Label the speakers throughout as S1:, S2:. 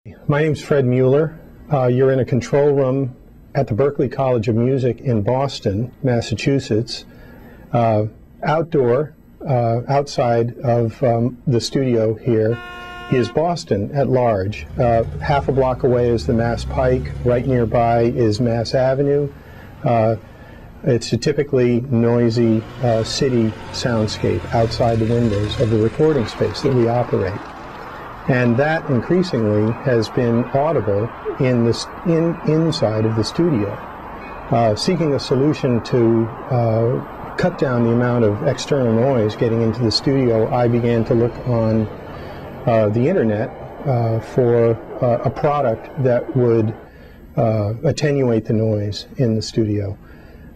S1: My name's Fred Mueller. You're in a control room at the Berklee College of Music in Boston, Massachusetts. Outside of the studio here is Boston at large. Half a block away is the Mass Pike. Right nearby is Mass Avenue. It's a typically noisy city soundscape outside the windows of the recording space that we operate. And that increasingly has been audible inside of the studio. Seeking a solution to cut down the amount of external noise getting into the studio, I began to look on the internet for a product that would attenuate the noise in the studio.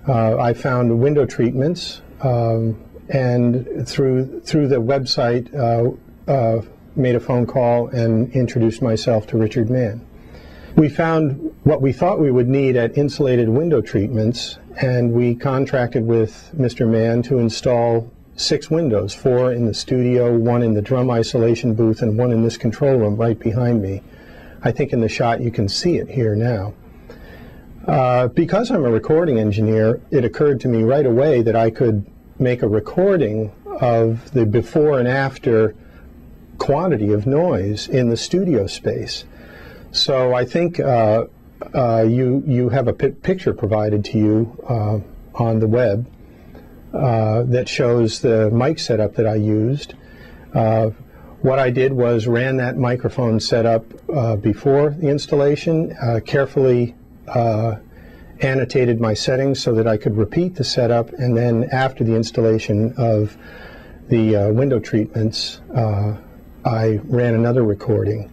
S1: I found window treatments, and through the website made a phone call and introduced myself to Richard Mann. We found what we thought we would need at Insulated Window Treatments, and we contracted with Mr. Mann to install 6 windows, 4 in the studio, 1 in the drum isolation booth, and 1 in this control room right behind me. I think in the shot you can see it here now. Because I'm a recording engineer, it occurred to me right away that I could make a recording of the before and after quantity of noise in the studio space. So I think you have a picture provided to you on the web that shows the mic setup that I used. What I did was ran that microphone setup before the installation, carefully annotated my settings so that I could repeat the setup, and then after the installation of the window treatments, I ran another recording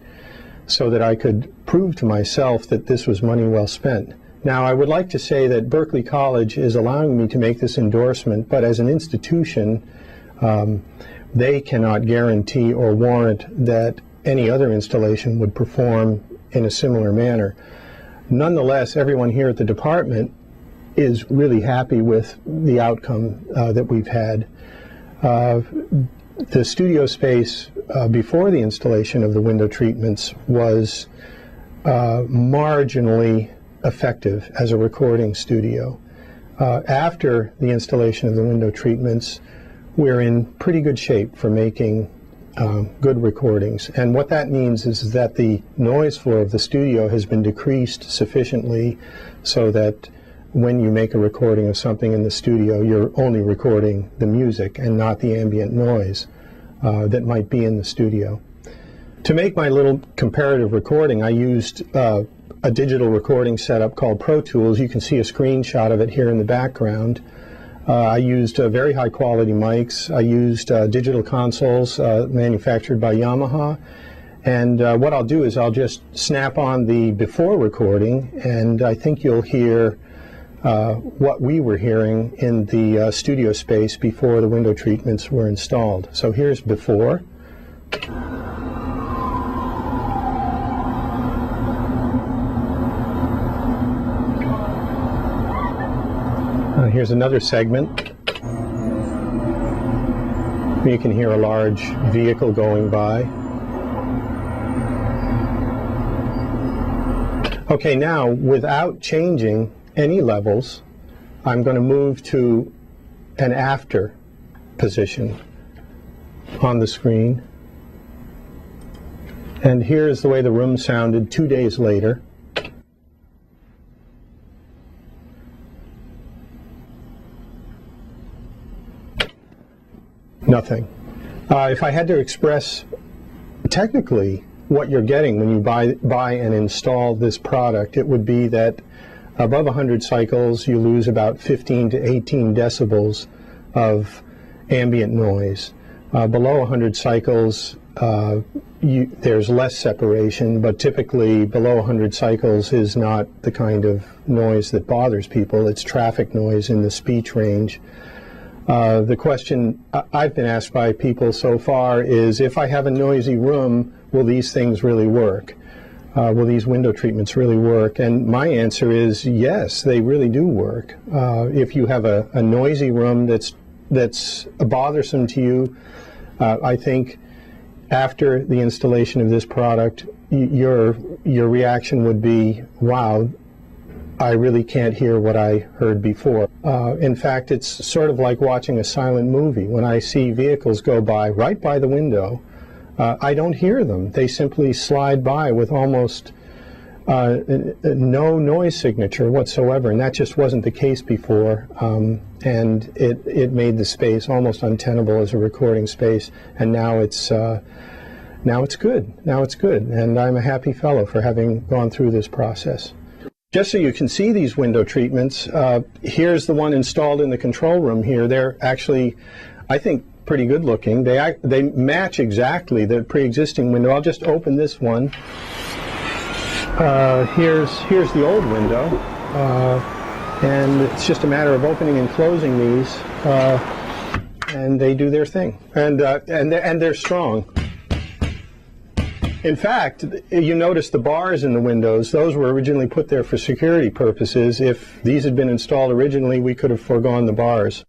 S1: so that I could prove to myself that this was money well spent. Now, I would like to say that Berklee College is allowing me to make this endorsement, but as an institution, they cannot guarantee or warrant that any other installation would perform in a similar manner. Nonetheless, everyone here at the department is really happy with the outcome that we've had. The studio space before the installation of the window treatments was marginally effective as a recording studio. After the installation of the window treatments, we're in pretty good shape for making good recordings. And what that means is that the noise floor of the studio has been decreased sufficiently so that when you make a recording of something in the studio, you're only recording the music and not the ambient noise that might be in the studio. To make my little comparative recording, I used a digital recording setup called Pro Tools. You can see a screenshot of it here in the background. I used very high quality mics. I used digital consoles manufactured by Yamaha. And what I'll do is I'll just snap on the before recording, and I think you'll hear what we were hearing in the studio space before the window treatments were installed. So here's before. Here's another segment. You can hear a large vehicle going by. Okay, now without changing any levels, I'm going to move to an after position on the screen. And here's the way the room sounded 2 days later. Nothing. If I had to express technically what you're getting when you buy and install this product, it would be that above 100 cycles, you lose about 15 to 18 decibels of ambient noise. Below 100 cycles, there's less separation, but typically below 100 cycles is not the kind of noise that bothers people. It's traffic noise in the speech range. The question I've been asked by people so far is, if I have a noisy room, will these things really work? Will these window treatments really work? And my answer is yes, they really do work. If you have a noisy room that's bothersome to you, I think after the installation of this product, your reaction would be, wow, I really can't hear what I heard before. In fact, it's sort of like watching a silent movie. When I see vehicles go by right by the window, I don't hear them. They simply slide by with almost no noise signature whatsoever, and that just wasn't the case before. And it made the space almost untenable as a recording space, and now it's good. Now it's good, and I'm a happy fellow for having gone through this process. Just so you can see these window treatments, here's the one installed in the control room here. They're actually, I think, pretty good looking. They match exactly the pre-existing window. I'll just open this one. Here's the old window, and it's just a matter of opening and closing these, and they do their thing, and they're strong. In fact, you notice the bars in the windows, those were originally put there for security purposes. If these had been installed originally, we could have foregone the bars.